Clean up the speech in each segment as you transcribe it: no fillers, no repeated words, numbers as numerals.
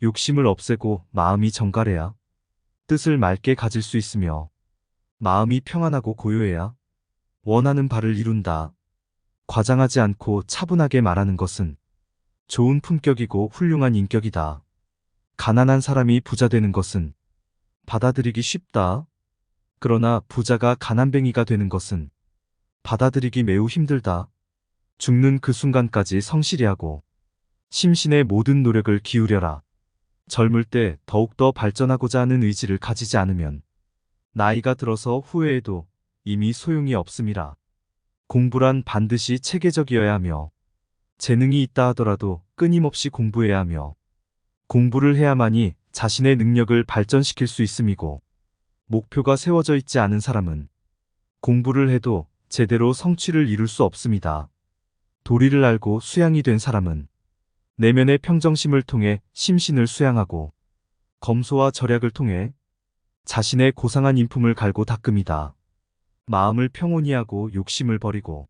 욕심을 없애고 마음이 정갈해야 뜻을 맑게 가질 수 있으며 마음이 평안하고 고요해야 원하는 바를 이룬다. 과장하지 않고 차분하게 말하는 것은 좋은 품격이고 훌륭한 인격이다. 가난한 사람이 부자 되는 것은 받아들이기 쉽다. 그러나 부자가 가난뱅이가 되는 것은 받아들이기 매우 힘들다. 죽는 그 순간까지 성실히 하고 심신의 모든 노력을 기울여라. 젊을 때 더욱더 발전하고자 하는 의지를 가지지 않으면 나이가 들어서 후회해도 이미 소용이 없음이라. 공부란 반드시 체계적이어야 하며 재능이 있다 하더라도 끊임없이 공부해야 하며 공부를 해야만이 자신의 능력을 발전시킬 수 있음이고 목표가 세워져 있지 않은 사람은 공부를 해도 제대로 성취를 이룰 수 없습니다. 도리를 알고 수양이 된 사람은 내면의 평정심을 통해 심신을 수양하고 검소와 절약을 통해 자신의 고상한 인품을 갈고 닦음이다. 마음을 평온히 하고 욕심을 버리고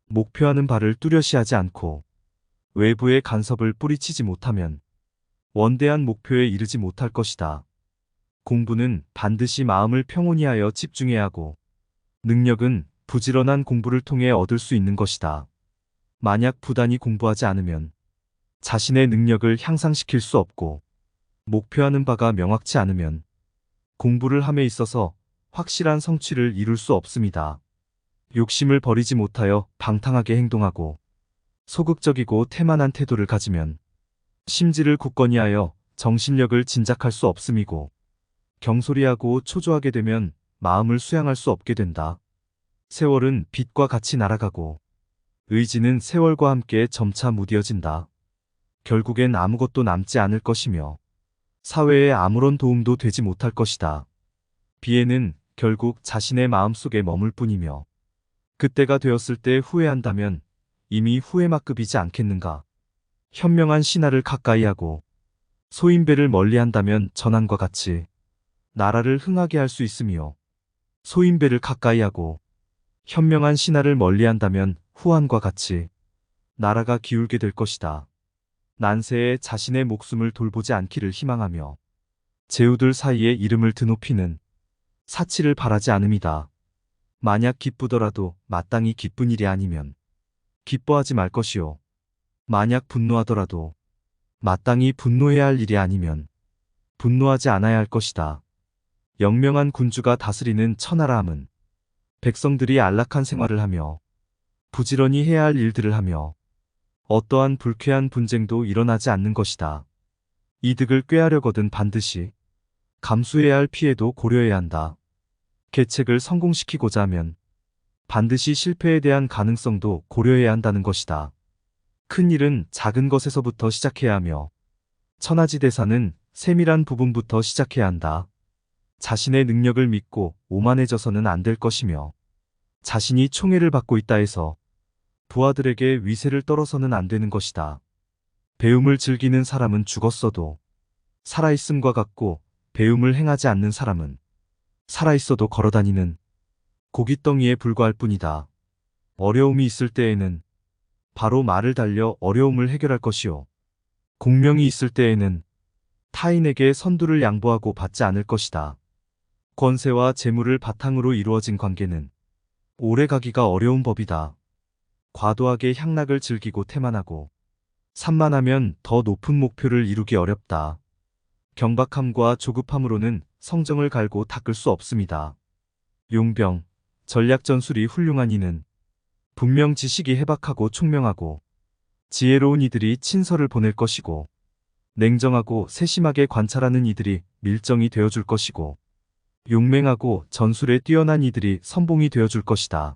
목표하는 바를 뚜렷이 하지 않고 외부의 간섭을 뿌리치지 못하면 원대한 목표에 이르지 못할 것이다. 공부는 반드시 마음을 평온히 하여 집중해야 하고 능력은 부지런한 공부를 통해 얻을 수 있는 것이다. 만약 부단히 공부하지 않으면 자신의 능력을 향상시킬 수 없고 목표하는 바가 명확치 않으면 공부를 함에 있어서 확실한 성취를 이룰 수 없습니다. 욕심을 버리지 못하여 방탕하게 행동하고 소극적이고 태만한 태도를 가지면 심지를 굳건히 하여 정신력을 진작할 수 없음이고 경솔히하고 초조하게 되면 마음을 수양할 수 없게 된다. 세월은 빛과 같이 날아가고 의지는 세월과 함께 점차 무뎌진다. 결국엔 아무것도 남지 않을 것이며 사회에 아무런 도움도 되지 못할 것이다. 비애는 결국 자신의 마음속에 머물 뿐이며 그때가 되었을 때 후회한다면 이미 후회막급이지 않겠는가. 현명한 신하를 가까이 하고 소인배를 멀리한다면 전한과 같이 나라를 흥하게 할 수 있으며 소인배를 가까이 하고 현명한 신하를 멀리한다면 후한과 같이 나라가 기울게 될 것이다. 난세에 자신의 목숨을 돌보지 않기를 희망하며 제후들 사이에 이름을 드높이는 사치를 바라지 않음이다. 만약 기쁘더라도 마땅히 기쁜 일이 아니면 기뻐하지 말 것이요. 만약 분노하더라도 마땅히 분노해야 할 일이 아니면 분노하지 않아야 할 것이다. 영명한 군주가 다스리는 천하라함은 백성들이 안락한 생활을 하며 부지런히 해야 할 일들을 하며 어떠한 불쾌한 분쟁도 일어나지 않는 것이다. 이득을 꾀하려거든 반드시 감수해야 할 피해도 고려해야 한다. 계책을 성공시키고자 하면 반드시 실패에 대한 가능성도 고려해야 한다는 것이다. 큰 일은 작은 것에서부터 시작해야 하며 천하지대사는 세밀한 부분부터 시작해야 한다. 자신의 능력을 믿고 오만해져서는 안 될 것이며 자신이 총애를 받고 있다 해서 부하들에게 위세를 떨어서는 안 되는 것이다. 배움을 즐기는 사람은 죽었어도 살아있음과 같고 배움을 행하지 않는 사람은 살아있어도 걸어다니는 고깃덩이에 불과할 뿐이다. 어려움이 있을 때에는 바로 말을 달려 어려움을 해결할 것이요. 공명이 있을 때에는 타인에게 선두를 양보하고 받지 않을 것이다. 권세와 재물을 바탕으로 이루어진 관계는 오래가기가 어려운 법이다. 과도하게 향락을 즐기고 태만하고 산만하면 더 높은 목표를 이루기 어렵다. 경박함과 조급함으로는 성정을 갈고 닦을 수 없습니다. 용병, 전략전술이 훌륭한 이는 분명 지식이 해박하고 총명하고 지혜로운 이들이 친서를 보낼 것이고 냉정하고 세심하게 관찰하는 이들이 밀정이 되어줄 것이고 용맹하고 전술에 뛰어난 이들이 선봉이 되어줄 것이다.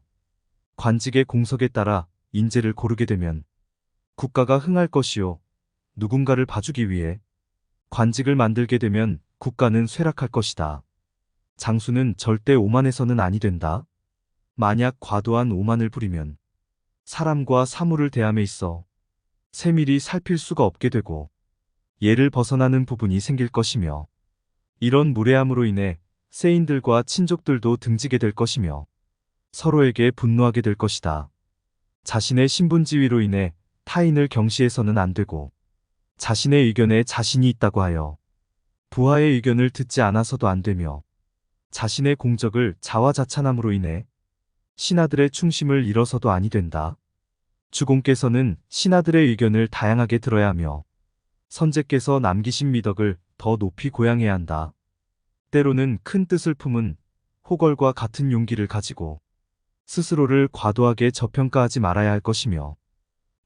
관직의 공석에 따라 인재를 고르게 되면 국가가 흥할 것이요. 누군가를 봐주기 위해 관직을 만들게 되면 국가는 쇠락할 것이다. 장수는 절대 오만해서는 아니 된다. 만약 과도한 오만을 부리면 사람과 사물을 대함에 있어 세밀히 살필 수가 없게 되고 예를 벗어나는 부분이 생길 것이며 이런 무례함으로 인해 세인들과 친족들도 등지게 될 것이며 서로에게 분노하게 될 것이다. 자신의 신분지위로 인해 타인을 경시해서는 안 되고 자신의 의견에 자신이 있다고 하여 부하의 의견을 듣지 않아서도 안 되며 자신의 공적을 자화자찬함으로 인해 신하들의 충심을 잃어서도 아니 된다. 주공께서는 신하들의 의견을 다양하게 들어야 하며 선제께서 남기신 미덕을 더 높이 고양해야 한다. 때로는 큰 뜻을 품은 호걸과 같은 용기를 가지고 스스로를 과도하게 저평가하지 말아야 할 것이며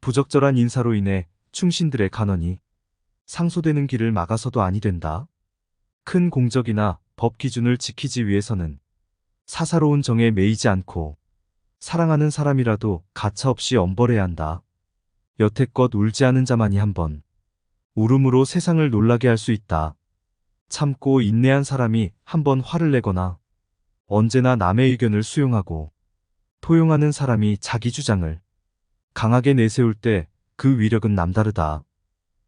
부적절한 인사로 인해 충신들의 간언이 상소되는 길을 막아서도 아니 된다. 큰 공적이나 법 기준을 지키기 위해서는 사사로운 정에 매이지 않고 사랑하는 사람이라도 가차없이 엄벌해야 한다. 여태껏 울지 않은 자만이 한번 울음으로 세상을 놀라게 할 수 있다. 참고 인내한 사람이 한번 화를 내거나 언제나 남의 의견을 수용하고 포용하는 사람이 자기 주장을 강하게 내세울 때 그 위력은 남다르다.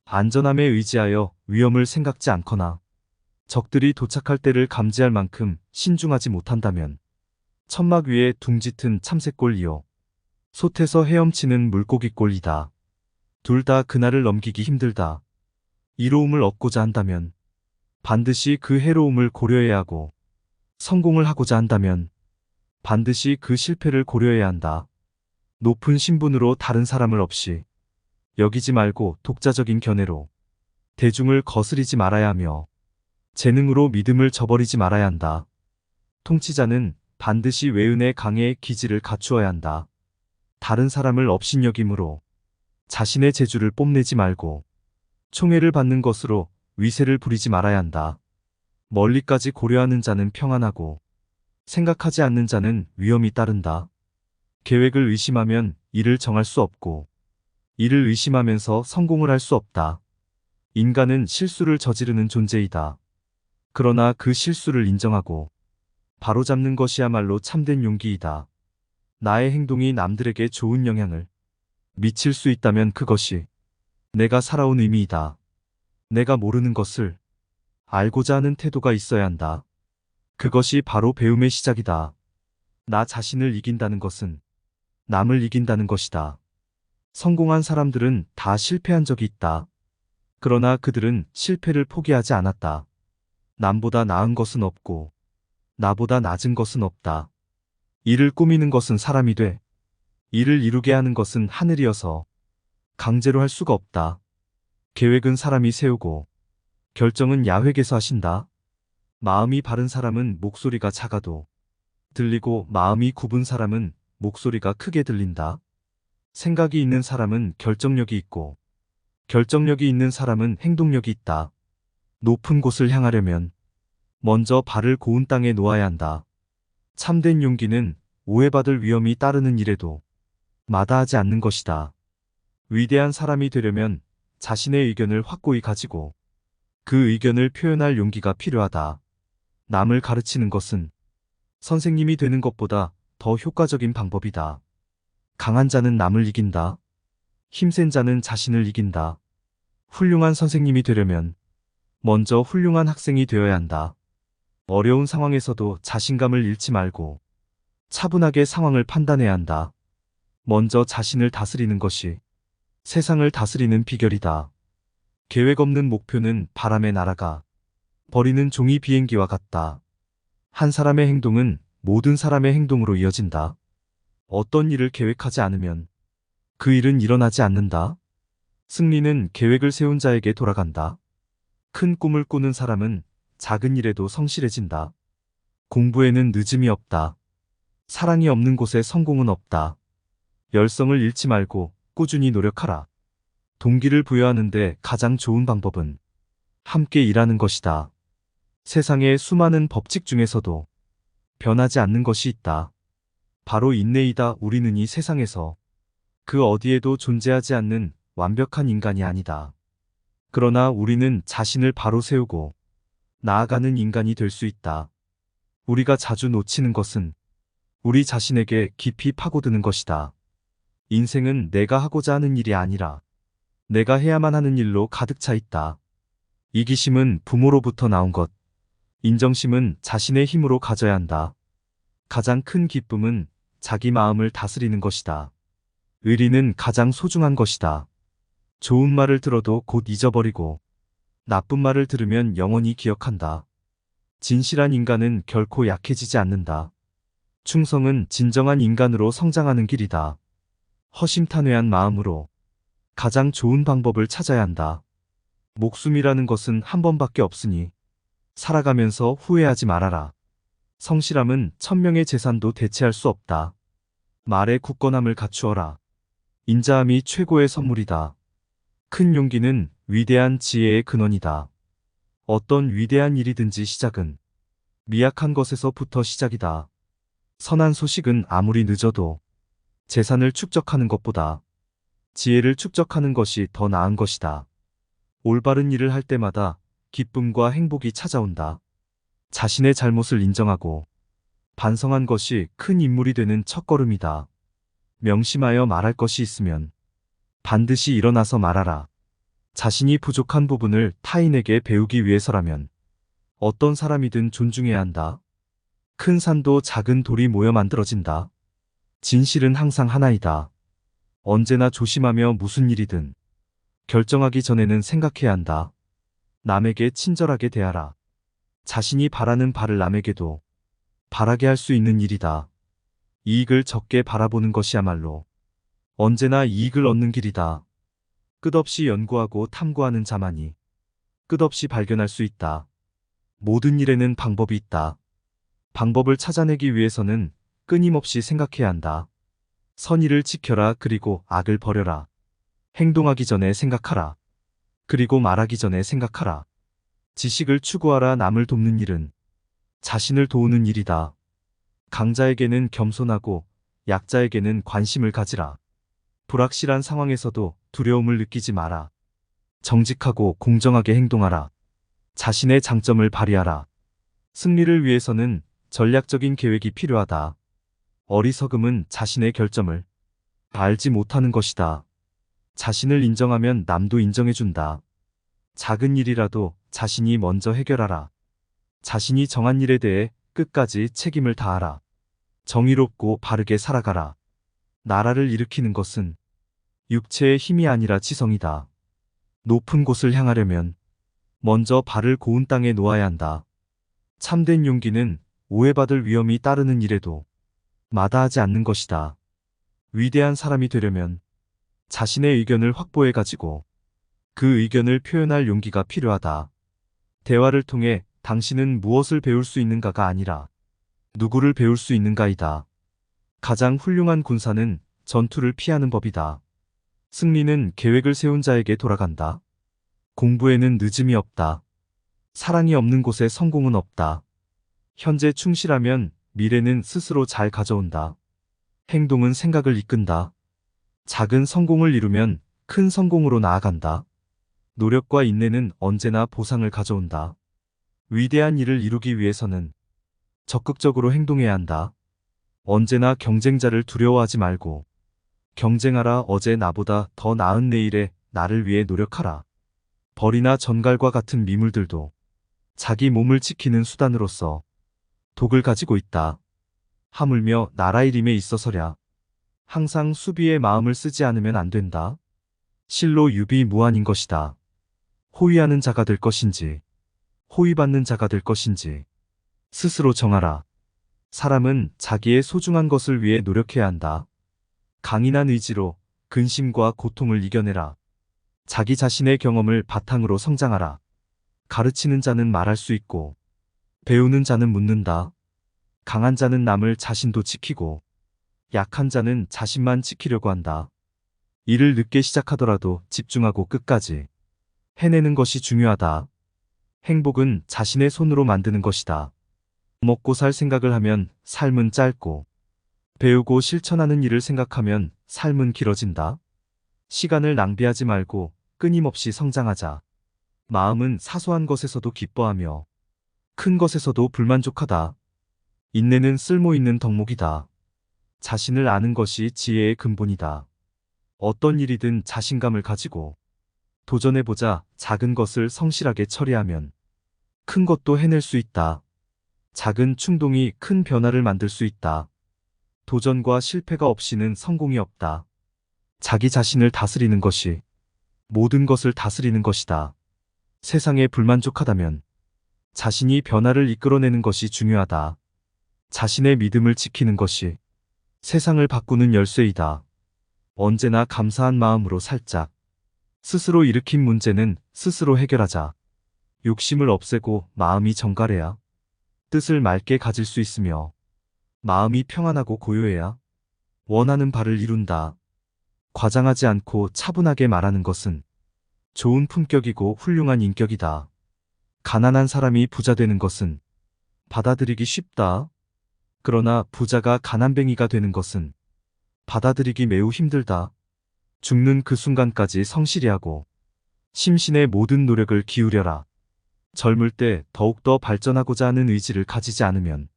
안전함에 의지하여 위험을 생각지 않거나 적들이 도착할 때를 감지할 만큼 신중하지 못한다면 천막 위에 둥짙은 참새꼴이요 솥에서 헤엄치는 물고기꼴이다. 둘 다 그날을 넘기기 힘들다. 이로움을 얻고자 한다면 반드시 그 해로움을 고려해야 하고 성공을 하고자 한다면 반드시 그 실패를 고려해야 한다. 높은 신분으로 다른 사람을 없이 여기지 말고 독자적인 견해로 대중을 거스리지 말아야 하며 재능으로 믿음을 저버리지 말아야 한다. 통치자는 반드시 외은의 강해의 기질을 갖추어야 한다. 다른 사람을 업신여김으로 자신의 재주를 뽐내지 말고 총애를 받는 것으로 위세를 부리지 말아야 한다. 멀리까지 고려하는 자는 평안하고 생각하지 않는 자는 위험이 따른다. 계획을 의심하면 이를 정할 수 없고 이를 의심하면서 성공을 할 수 없다. 인간은 실수를 저지르는 존재이다. 그러나 그 실수를 인정하고 바로잡는 것이야말로 참된 용기이다. 나의 행동이 남들에게 좋은 영향을 미칠 수 있다면 그것이 내가 살아온 의미이다. 내가 모르는 것을 알고자 하는 태도가 있어야 한다. 그것이 바로 배움의 시작이다. 나 자신을 이긴다는 것은 남을 이긴다는 것이다. 성공한 사람들은 다 실패한 적이 있다. 그러나 그들은 실패를 포기하지 않았다. 남보다 나은 것은 없고 나보다 낮은 것은 없다. 이를 꾸미는 것은 사람이 돼 이를 이루게 하는 것은 하늘이어서 강제로 할 수가 없다. 계획은 사람이 세우고 결정은 야훼께서 하신다. 마음이 바른 사람은 목소리가 작아도 들리고 마음이 굽은 사람은 목소리가 크게 들린다. 생각이 있는 사람은 결정력이 있고 결정력이 있는 사람은 행동력이 있다. 높은 곳을 향하려면 먼저 발을 고운 땅에 놓아야 한다. 참된 용기는 오해받을 위험이 따르는 일에도 마다하지 않는 것이다. 위대한 사람이 되려면 자신의 의견을 확고히 가지고 그 의견을 표현할 용기가 필요하다. 남을 가르치는 것은 선생님이 되는 것보다 더 효과적인 방법이다. 강한 자는 남을 이긴다. 힘센 자는 자신을 이긴다. 훌륭한 선생님이 되려면 먼저 훌륭한 학생이 되어야 한다. 어려운 상황에서도 자신감을 잃지 말고 차분하게 상황을 판단해야 한다. 먼저 자신을 다스리는 것이 세상을 다스리는 비결이다. 계획 없는 목표는 바람에 날아가 버리는 종이 비행기와 같다. 한 사람의 행동은 모든 사람의 행동으로 이어진다. 어떤 일을 계획하지 않으면 그 일은 일어나지 않는다. 승리는 계획을 세운 자에게 돌아간다. 큰 꿈을 꾸는 사람은 작은 일에도 성실해진다. 공부에는 늦음이 없다. 사랑이 없는 곳에 성공은 없다. 열성을 잃지 말고 꾸준히 노력하라. 동기를 부여하는데 가장 좋은 방법은 함께 일하는 것이다. 세상의 수많은 법칙 중에서도 변하지 않는 것이 있다. 바로 인내이다. 우리는 이 세상에서 그 어디에도 존재하지 않는 완벽한 인간이 아니다. 그러나 우리는 자신을 바로 세우고 나아가는 인간이 될 수 있다. 우리가 자주 놓치는 것은 우리 자신에게 깊이 파고드는 것이다. 인생은 내가 하고자 하는 일이 아니라 내가 해야만 하는 일로 가득 차 있다. 이기심은 부모로부터 나온 것, 인정심은 자신의 힘으로 가져야 한다. 가장 큰 기쁨은 자기 마음을 다스리는 것이다. 의리는 가장 소중한 것이다. 좋은 말을 들어도 곧 잊어버리고 나쁜 말을 들으면 영원히 기억한다. 진실한 인간은 결코 약해지지 않는다. 충성은 진정한 인간으로 성장하는 길이다. 허심탄회한 마음으로 가장 좋은 방법을 찾아야 한다. 목숨이라는 것은 한 번밖에 없으니 살아가면서 후회하지 말아라. 성실함은 천명의 재산도 대체할 수 없다. 말의 굳건함을 갖추어라. 인자함이 최고의 선물이다. 큰 용기는 위대한 지혜의 근원이다. 어떤 위대한 일이든지 시작은 미약한 것에서부터 시작이다. 선한 소식은 아무리 늦어도 재산을 축적하는 것보다 지혜를 축적하는 것이 더 나은 것이다. 올바른 일을 할 때마다 기쁨과 행복이 찾아온다. 자신의 잘못을 인정하고 반성한 것이 큰 인물이 되는 첫걸음이다. 명심하여 말할 것이 있으면 반드시 일어나서 말하라. 자신이 부족한 부분을 타인에게 배우기 위해서라면 어떤 사람이든 존중해야 한다. 큰 산도 작은 돌이 모여 만들어진다. 진실은 항상 하나이다. 언제나 조심하며 무슨 일이든 결정하기 전에는 생각해야 한다. 남에게 친절하게 대하라. 자신이 바라는 바를 남에게도 바라게 할 수 있는 일이다. 이익을 적게 바라보는 것이야말로 언제나 이익을 얻는 길이다. 끝없이 연구하고 탐구하는 자만이 끝없이 발견할 수 있다. 모든 일에는 방법이 있다. 방법을 찾아내기 위해서는 끊임없이 생각해야 한다. 선의를 지켜라. 그리고 악을 버려라. 행동하기 전에 생각하라. 그리고 말하기 전에 생각하라. 지식을 추구하라. 남을 돕는 일은 자신을 도우는 일이다. 강자에게는 겸손하고 약자에게는 관심을 가지라. 불확실한 상황에서도 두려움을 느끼지 마라. 정직하고 공정하게 행동하라. 자신의 장점을 발휘하라. 승리를 위해서는 전략적인 계획이 필요하다. 어리석음은 자신의 결점을 알지 못하는 것이다. 자신을 인정하면 남도 인정해준다. 작은 일이라도 자신이 먼저 해결하라. 자신이 정한 일에 대해 끝까지 책임을 다하라. 정의롭고 바르게 살아가라. 나라를 일으키는 것은 육체의 힘이 아니라 지성이다. 높은 곳을 향하려면 먼저 발을 고운 땅에 놓아야 한다. 참된 용기는 오해받을 위험이 따르는 일에도 마다하지 않는 것이다. 위대한 사람이 되려면 자신의 의견을 확보해 가지고 그 의견을 표현할 용기가 필요하다. 대화를 통해 당신은 무엇을 배울 수 있는가가 아니라 누구를 배울 수 있는가이다. 가장 훌륭한 군사는 전투를 피하는 법이다. 승리는 계획을 세운 자에게 돌아간다. 공부에는 늦음이 없다. 사랑이 없는 곳에 성공은 없다. 현재 충실하면 미래는 스스로 잘 가져온다. 행동은 생각을 이끈다. 작은 성공을 이루면 큰 성공으로 나아간다. 노력과 인내는 언제나 보상을 가져온다. 위대한 일을 이루기 위해서는 적극적으로 행동해야 한다. 언제나 경쟁자를 두려워하지 말고 경쟁하라. 어제 나보다 더 나은 내일의 나를 위해 노력하라. 벌이나 전갈과 같은 미물들도 자기 몸을 지키는 수단으로서 독을 가지고 있다. 하물며 나라의 일임에 있어서랴. 항상 수비의 마음을 쓰지 않으면 안 된다. 실로 유비무환인 것이다. 호위하는 자가 될 것인지 호위받는 자가 될 것인지 스스로 정하라. 사람은 자기의 소중한 것을 위해 노력해야 한다. 강인한 의지로 근심과 고통을 이겨내라. 자기 자신의 경험을 바탕으로 성장하라. 가르치는 자는 말할 수 있고 배우는 자는 묻는다. 강한 자는 남을 자신도 지키고 약한 자는 자신만 지키려고 한다. 일을 늦게 시작하더라도 집중하고 끝까지 해내는 것이 중요하다. 행복은 자신의 손으로 만드는 것이다. 먹고 살 생각을 하면 삶은 짧고 배우고 실천하는 일을 생각하면 삶은 길어진다. 시간을 낭비하지 말고 끊임없이 성장하자. 마음은 사소한 것에서도 기뻐하며 큰 것에서도 불만족하다. 인내는 쓸모있는 덕목이다. 자신을 아는 것이 지혜의 근본이다. 어떤 일이든 자신감을 가지고 도전해보자. 작은 것을 성실하게 처리하면 큰 것도 해낼 수 있다. 작은 충동이 큰 변화를 만들 수 있다. 도전과 실패가 없이는 성공이 없다. 자기 자신을 다스리는 것이 모든 것을 다스리는 것이다. 세상에 불만족하다면 자신이 변화를 이끌어내는 것이 중요하다. 자신의 믿음을 지키는 것이 세상을 바꾸는 열쇠이다. 언제나 감사한 마음으로 살짝. 스스로 일으킨 문제는 스스로 해결하자. 욕심을 없애고 마음이 정갈해야 뜻을 맑게 가질 수 있으며 마음이 평안하고 고요해야 원하는 바를 이룬다. 과장하지 않고 차분하게 말하는 것은 좋은 품격이고 훌륭한 인격이다. 가난한 사람이 부자 되는 것은 받아들이기 쉽다. 그러나 부자가 가난뱅이가 되는 것은 받아들이기 매우 힘들다. 죽는 그 순간까지 성실히 하고 심신의 모든 노력을 기울여라. 젊을 때 더욱더 발전하고자 하는 의지를 가지지 않으면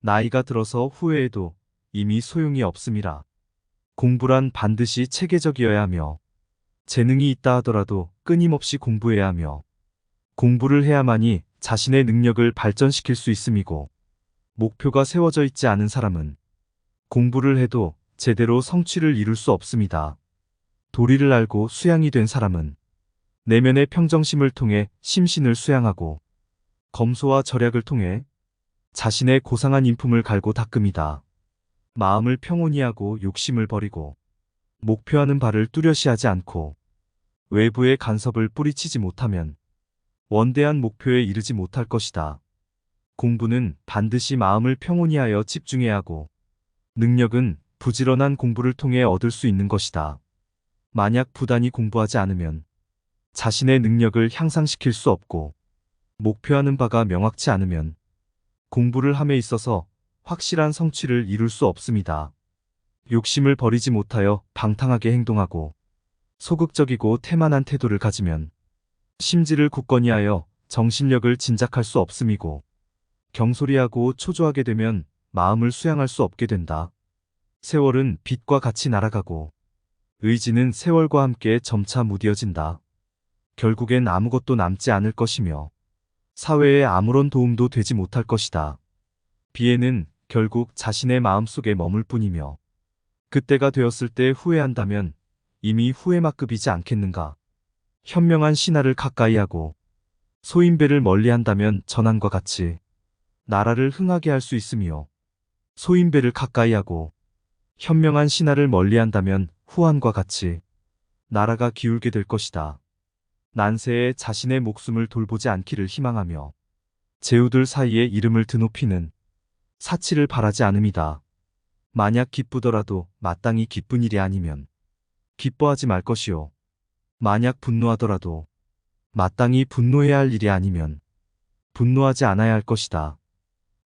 나이가 들어서 후회해도 이미 소용이 없음이라. 공부란 반드시 체계적이어야 하며 재능이 있다 하더라도 끊임없이 공부해야 하며 공부를 해야만이 자신의 능력을 발전시킬 수 있음이고 목표가 세워져 있지 않은 사람은 공부를 해도 제대로 성취를 이룰 수 없습니다. 도리를 알고 수양이 된 사람은 내면의 평정심을 통해 심신을 수양하고 검소와 절약을 통해 자신의 고상한 인품을 갈고 닦음이다. 마음을 평온히 하고 욕심을 버리고 목표하는 바를 뚜렷이 않고 외부의 간섭을 뿌리치지 못하면 원대한 목표에 이르지 못할 것이다. 공부는 반드시 마음을 평온히 하여 집중해야 하고 능력은 부지런한 공부를 통해 얻을 수 있는 것이다. 만약 부단히 공부하지 않으면 자신의 능력을 향상시킬 수 없고 목표하는 바가 명확치 않으면 공부를 함에 있어서 확실한 성취를 이룰 수 없습니다. 욕심을 버리지 못하여 방탕하게 행동하고 소극적이고 태만한 태도를 가지면 심지를 굳건히 하여 정신력을 진작할 수 없음이고 경솔히하고 초조하게 되면 마음을 수양할 수 없게 된다. 세월은 빛과 같이 날아가고 의지는 세월과 함께 점차 무뎌진다. 결국엔 아무것도 남지 않을 것이며 사회에 아무런 도움도 되지 못할 것이다. 비애는 결국 자신의 마음속에 머물 뿐이며 그때가 되었을 때 후회한다면 이미 후회막급이지 않겠는가. 현명한 신하를 가까이 하고 소인배를 멀리한다면 전한과 같이 나라를 흥하게 할 수 있으며 소인배를 가까이 하고 현명한 신하를 멀리한다면 후한과 같이 나라가 기울게 될 것이다. 난세에 자신의 목숨을 돌보지 않기를 희망하며 제후들 사이에 이름을 드높이는 사치를 바라지 않음이다. 만약 기쁘더라도 마땅히 기쁜 일이 아니면 기뻐하지 말 것이요. 만약 분노하더라도 마땅히 분노해야 할 일이 아니면 분노하지 않아야 할 것이다.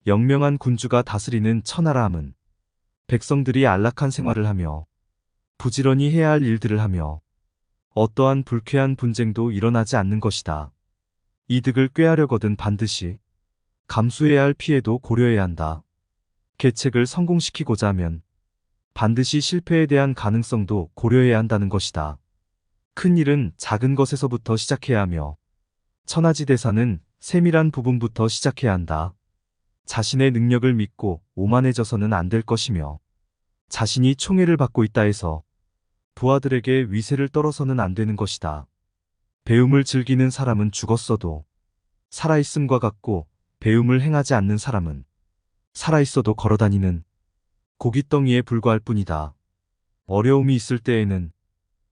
영명한 군주가 다스리는 천하라함은 백성들이 안락한 생활을 하며 부지런히 해야 할 일들을 하며 어떠한 불쾌한 분쟁도 일어나지 않는 것이다. 이득을 꾀하려거든 반드시 감수해야 할 피해도 고려해야 한다. 계책을 성공시키고자 하면 반드시 실패에 대한 가능성도 고려해야 한다는 것이다. 큰 일은 작은 것에서부터 시작해야 하며 천하지대사는 세밀한 부분부터 시작해야 한다. 자신의 능력을 믿고 오만해져서는 안 될 것이며 자신이 총애를 받고 있다 해서 부하들에게 위세를 떨어서는 안 되는 것이다. 배움을 즐기는 사람은 죽었어도 살아있음과 같고 배움을 행하지 않는 사람은 살아있어도 걸어다니는 고깃덩이에 불과할 뿐이다. 어려움이 있을 때에는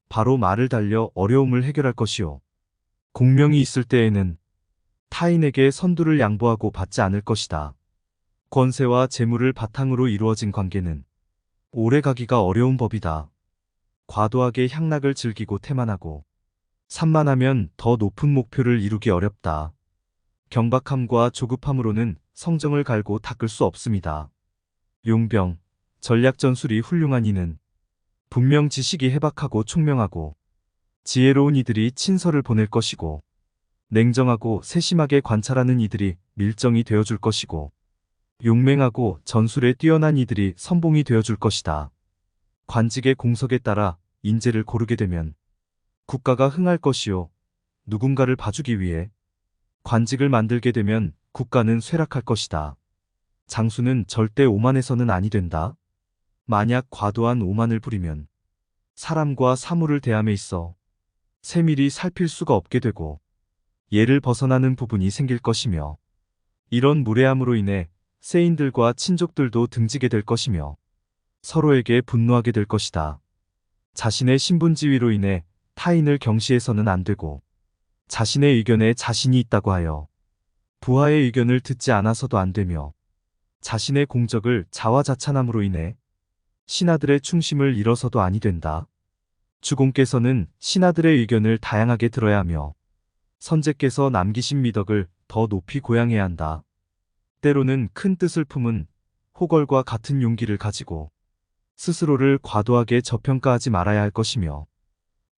바로 말을 달려 어려움을 해결할 것이요. 공명이 있을 때에는 타인에게 선두를 양보하고 받지 않을 것이다. 권세와 재물을 바탕으로 이루어진 관계는 오래가기가 어려운 법이다. 과도하게 향락을 즐기고 태만하고 산만하면 더 높은 목표를 이루기 어렵다. 경박함과 조급함으로는 성정을 갈고 닦을 수 없습니다. 용병, 전략전술이 훌륭한 이는 분명 지식이 해박하고 총명하고 지혜로운 이들이 친서를 보낼 것이고 냉정하고 세심하게 관찰하는 이들이 밀정이 되어줄 것이고 용맹하고 전술에 뛰어난 이들이 선봉이 되어줄 것이다. 관직의 공석에 따라 인재를 고르게 되면 국가가 흥할 것이요. 누군가를 봐주기 위해 관직을 만들게 되면 국가는 쇠락할 것이다. 장수는 절대 오만해서는 아니 된다. 만약 과도한 오만을 부리면 사람과 사물을 대함에 있어 세밀히 살필 수가 없게 되고 예를 벗어나는 부분이 생길 것이며 이런 무례함으로 인해 세인들과 친족들도 등지게 될 것이며 서로에게 분노하게 될 것이다. 자신의 신분지위로 인해 타인을 경시해서는 안 되고 자신의 의견에 자신이 있다고 하여 부하의 의견을 듣지 않아서도 안 되며 자신의 공적을 자화자찬함으로 인해 신하들의 충심을 잃어서도 아니 된다. 주공께서는 신하들의 의견을 다양하게 들어야 하며 선제께서 남기신 미덕을 더 높이 고양해야 한다. 때로는 큰 뜻을 품은 호걸과 같은 용기를 가지고 스스로를 과도하게 저평가하지 말아야 할 것이며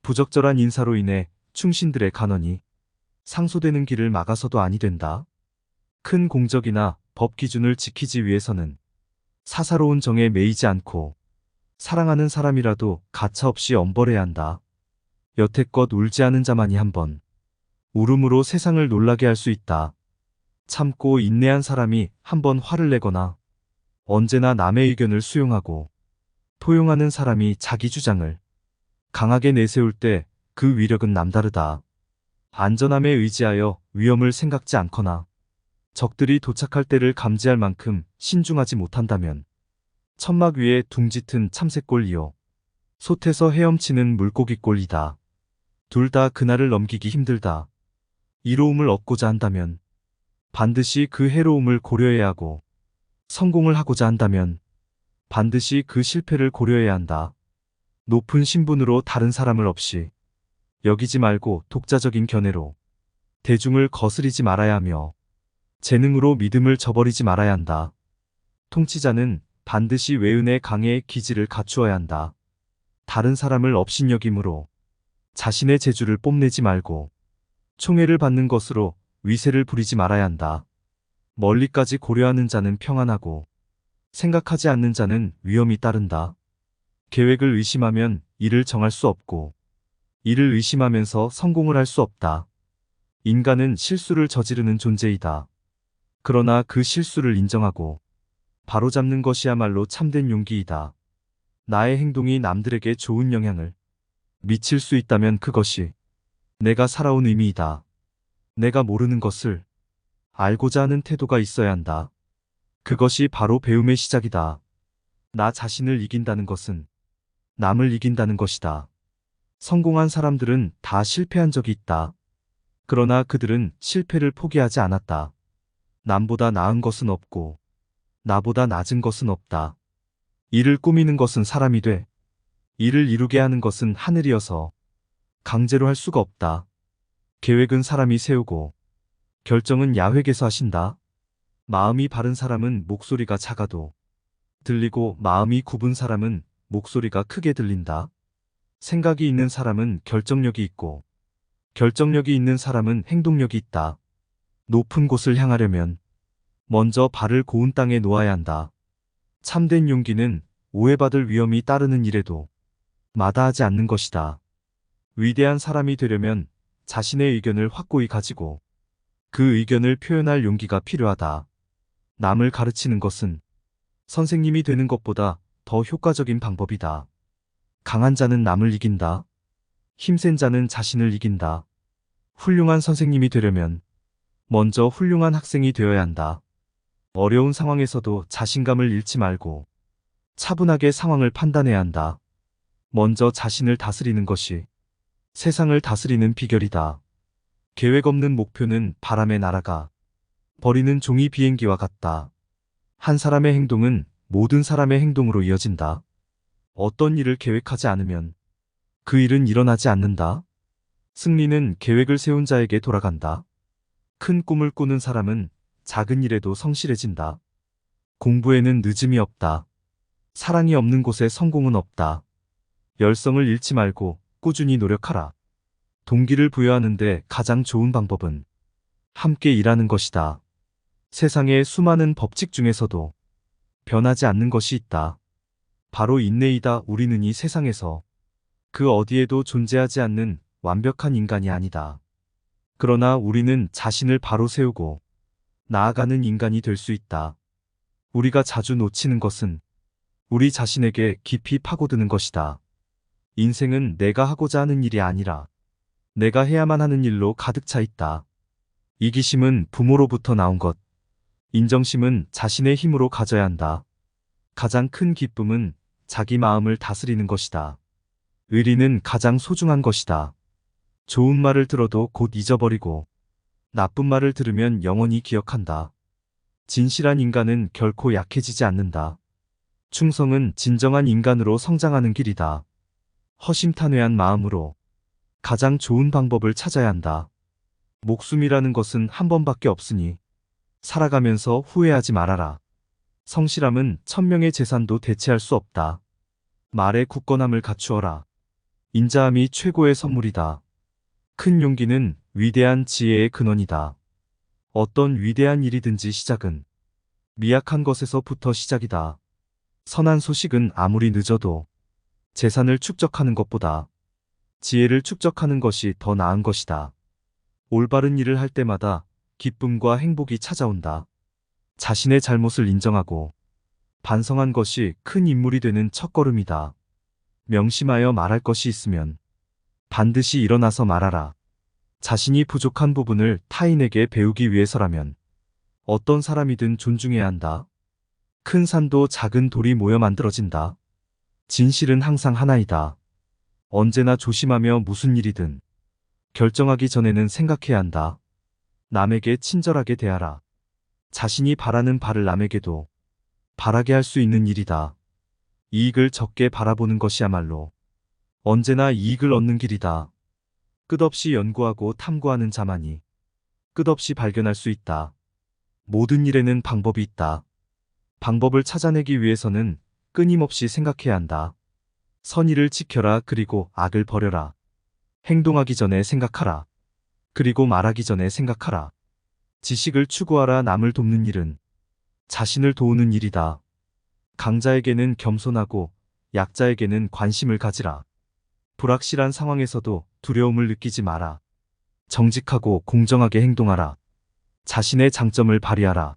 부적절한 인사로 인해 충신들의 간언이 상소되는 길을 막아서도 아니 된다. 큰 공적이나 법 기준을 지키기 위해서는 사사로운 정에 매이지 않고 사랑하는 사람이라도 가차없이 엄벌해야 한다. 여태껏 울지 않은 자만이 한번 울음으로 세상을 놀라게 할 수 있다. 참고 인내한 사람이 한번 화를 내거나 언제나 남의 의견을 수용하고 포용하는 사람이 자기 주장을 강하게 내세울 때 그 위력은 남다르다. 안전함에 의지하여 위험을 생각지 않거나 적들이 도착할 때를 감지할 만큼 신중하지 못한다면 천막 위에 둥짙은 참새꼴이요 솥에서 헤엄치는 물고기꼴이다. 둘 다 그날을 넘기기 힘들다. 이로움을 얻고자 한다면 반드시 그 해로움을 고려해야 하고 성공을 하고자 한다면 반드시 그 실패를 고려해야 한다. 높은 신분으로 다른 사람을 없이 여기지 말고 독자적인 견해로 대중을 거스리지 말아야 하며 재능으로 믿음을 저버리지 말아야 한다. 통치자는 반드시 외은의 강해의 기질을 갖추어야 한다. 다른 사람을 업신여김으로 자신의 재주를 뽐내지 말고 총애를 받는 것으로 위세를 부리지 말아야 한다. 멀리까지 고려하는 자는 평안하고 생각하지 않는 자는 위험이 따른다. 계획을 의심하면 이를 정할 수 없고 이를 의심하면서 성공을 할 수 없다. 인간은 실수를 저지르는 존재이다. 그러나 그 실수를 인정하고 바로잡는 것이야말로 참된 용기이다. 나의 행동이 남들에게 좋은 영향을 미칠 수 있다면 그것이 내가 살아온 의미이다. 내가 모르는 것을 알고자 하는 태도가 있어야 한다. 그것이 바로 배움의 시작이다. 나 자신을 이긴다는 것은 남을 이긴다는 것이다. 성공한 사람들은 다 실패한 적이 있다. 그러나 그들은 실패를 포기하지 않았다. 남보다 나은 것은 없고 나보다 낮은 것은 없다. 이를 꾸미는 것은 사람이 돼 이를 이루게 하는 것은 하늘이어서 강제로 할 수가 없다. 계획은 사람이 세우고 결정은 야훼께서 하신다. 마음이 바른 사람은 목소리가 작아도 들리고 마음이 굽은 사람은 목소리가 크게 들린다. 생각이 있는 사람은 결정력이 있고 결정력이 있는 사람은 행동력이 있다. 높은 곳을 향하려면 먼저 발을 고운 땅에 놓아야 한다. 참된 용기는 오해받을 위험이 따르는 일에도 마다하지 않는 것이다. 위대한 사람이 되려면 자신의 의견을 확고히 가지고 그 의견을 표현할 용기가 필요하다. 남을 가르치는 것은 선생님이 되는 것보다 더 효과적인 방법이다. 강한 자는 남을 이긴다. 힘센 자는 자신을 이긴다. 훌륭한 선생님이 되려면 먼저 훌륭한 학생이 되어야 한다. 어려운 상황에서도 자신감을 잃지 말고 차분하게 상황을 판단해야 한다. 먼저 자신을 다스리는 것이 세상을 다스리는 비결이다. 계획 없는 목표는 바람에 날아가 버리는 종이 비행기와 같다. 한 사람의 행동은 모든 사람의 행동으로 이어진다. 어떤 일을 계획하지 않으면 그 일은 일어나지 않는다. 승리는 계획을 세운 자에게 돌아간다. 큰 꿈을 꾸는 사람은 작은 일에도 성실해진다. 공부에는 늦음이 없다. 사랑이 없는 곳에 성공은 없다. 열성을 잃지 말고 꾸준히 노력하라. 동기를 부여하는데 가장 좋은 방법은 함께 일하는 것이다. 세상의 수많은 법칙 중에서도 변하지 않는 것이 있다. 바로 인내이다. 우리는 이 세상에서 그 어디에도 존재하지 않는 완벽한 인간이 아니다. 그러나 우리는 자신을 바로 세우고 나아가는 인간이 될 수 있다. 우리가 자주 놓치는 것은 우리 자신에게 깊이 파고드는 것이다. 인생은 내가 하고자 하는 일이 아니라 내가 해야만 하는 일로 가득 차 있다. 이기심은 부모로부터 나온 것. 인정심은 자신의 힘으로 가져야 한다. 가장 큰 기쁨은 자기 마음을 다스리는 것이다. 의리는 가장 소중한 것이다. 좋은 말을 들어도 곧 잊어버리고 나쁜 말을 들으면 영원히 기억한다. 진실한 인간은 결코 약해지지 않는다. 충성은 진정한 인간으로 성장하는 길이다. 허심탄회한 마음으로 가장 좋은 방법을 찾아야 한다. 목숨이라는 것은 한 번밖에 없으니 살아가면서 후회하지 말아라. 성실함은 천명의 재산도 대체할 수 없다. 말의 굳건함을 갖추어라. 인자함이 최고의 선물이다. 큰 용기는 위대한 지혜의 근원이다. 어떤 위대한 일이든지 시작은 미약한 것에서부터 시작이다. 선한 소식은 아무리 늦어도 재산을 축적하는 것보다 지혜를 축적하는 것이 더 나은 것이다. 올바른 일을 할 때마다 기쁨과 행복이 찾아온다. 자신의 잘못을 인정하고 반성한 것이 큰 인물이 되는 첫걸음이다. 명심하여 말할 것이 있으면 반드시 일어나서 말하라. 자신이 부족한 부분을 타인에게 배우기 위해서라면 어떤 사람이든 존중해야 한다. 큰 산도 작은 돌이 모여 만들어진다. 진실은 항상 하나이다. 언제나 조심하며 무슨 일이든 결정하기 전에는 생각해야 한다. 남에게 친절하게 대하라. 자신이 바라는 바를 남에게도 바라게 할 수 있는 일이다. 이익을 적게 바라보는 것이야말로 언제나 이익을 얻는 길이다. 끝없이 연구하고 탐구하는 자만이 끝없이 발견할 수 있다. 모든 일에는 방법이 있다. 방법을 찾아내기 위해서는 끊임없이 생각해야 한다. 선의를 지켜라. 그리고 악을 버려라. 행동하기 전에 생각하라. 그리고 말하기 전에 생각하라. 지식을 추구하라. 남을 돕는 일은 자신을 도우는 일이다. 강자에게는 겸손하고 약자에게는 관심을 가지라. 불확실한 상황에서도 두려움을 느끼지 마라. 정직하고 공정하게 행동하라. 자신의 장점을 발휘하라.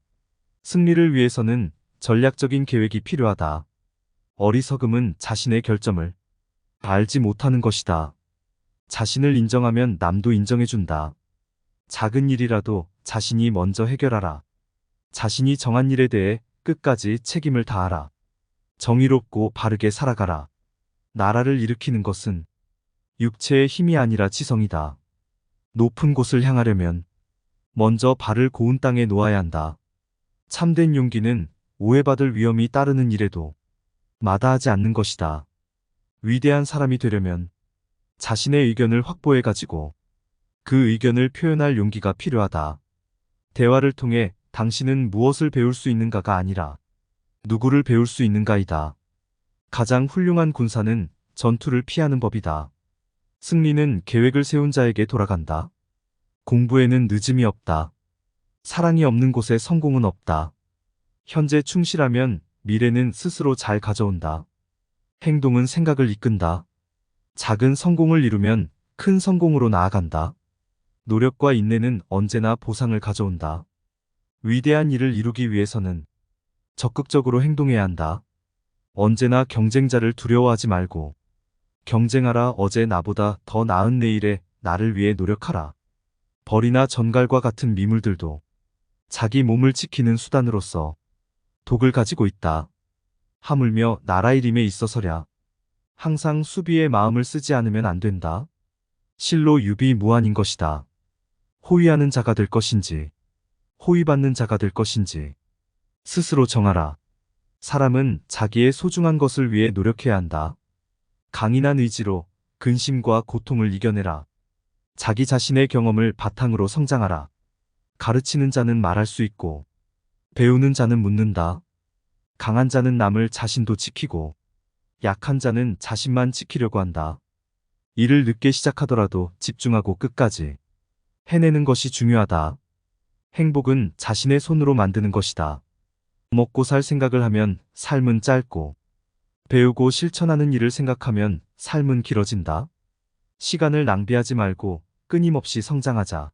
승리를 위해서는 전략적인 계획이 필요하다. 어리석음은 자신의 결점을 알지 못하는 것이다. 자신을 인정하면 남도 인정해준다. 작은 일이라도 자신이 먼저 해결하라. 자신이 정한 일에 대해 끝까지 책임을 다하라. 정의롭고 바르게 살아가라. 나라를 일으키는 것은 육체의 힘이 아니라 지성이다. 높은 곳을 향하려면 먼저 발을 고운 땅에 놓아야 한다. 참된 용기는 오해받을 위험이 따르는 일에도 마다하지 않는 것이다. 위대한 사람이 되려면 자신의 의견을 확보해 가지고 그 의견을 표현할 용기가 필요하다. 대화를 통해 당신은 무엇을 배울 수 있는가가 아니라 누구를 배울 수 있는가이다. 가장 훌륭한 군사는 전투를 피하는 법이다. 승리는 계획을 세운 자에게 돌아간다. 공부에는 늦음이 없다. 사랑이 없는 곳에 성공은 없다. 현재 충실하면 미래는 스스로 잘 가져온다. 행동은 생각을 이끈다. 작은 성공을 이루면 큰 성공으로 나아간다. 노력과 인내는 언제나 보상을 가져온다. 위대한 일을 이루기 위해서는 적극적으로 행동해야 한다. 언제나 경쟁자를 두려워하지 말고 경쟁하라. 어제 나보다 더 나은 내일에 나를 위해 노력하라. 벌이나 전갈과 같은 미물들도 자기 몸을 지키는 수단으로서 독을 가지고 있다. 하물며 나라의 일임에 있어서랴. 항상 수비의 마음을 쓰지 않으면 안 된다. 실로 유비무환인 것이다. 호위하는 자가 될 것인지 호위받는 자가 될 것인지 스스로 정하라. 사람은 자기의 소중한 것을 위해 노력해야 한다. 강인한 의지로 근심과 고통을 이겨내라. 자기 자신의 경험을 바탕으로 성장하라. 가르치는 자는 말할 수 있고 배우는 자는 묻는다. 강한 자는 남을 자신도 지키고 약한 자는 자신만 지키려고 한다. 일을 늦게 시작하더라도 집중하고 끝까지 해내는 것이 중요하다. 행복은 자신의 손으로 만드는 것이다. 먹고 살 생각을 하면 삶은 짧고 배우고 실천하는 일을 생각하면 삶은 길어진다. 시간을 낭비하지 말고 끊임없이 성장하자.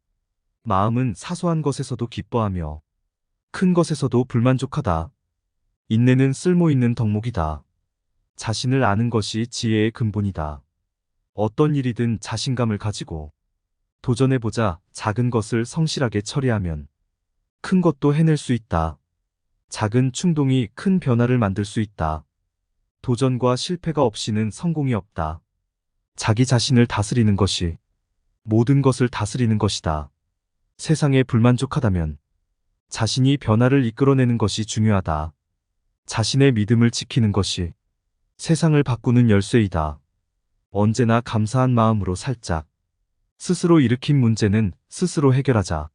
마음은 사소한 것에서도 기뻐하며 큰 것에서도 불만족하다. 인내는 쓸모 있는 덕목이다. 자신을 아는 것이 지혜의 근본이다. 어떤 일이든 자신감을 가지고 도전해보자. 작은 것을 성실하게 처리하면 큰 것도 해낼 수 있다. 작은 충동이 큰 변화를 만들 수 있다. 도전과 실패가 없이는 성공이 없다. 자기 자신을 다스리는 것이 모든 것을 다스리는 것이다. 세상에 불만족하다면 자신이 변화를 이끌어내는 것이 중요하다. 자신의 믿음을 지키는 것이 세상을 바꾸는 열쇠이다. 언제나 감사한 마음으로 살짝. 스스로 일으킨 문제는 스스로 해결하자.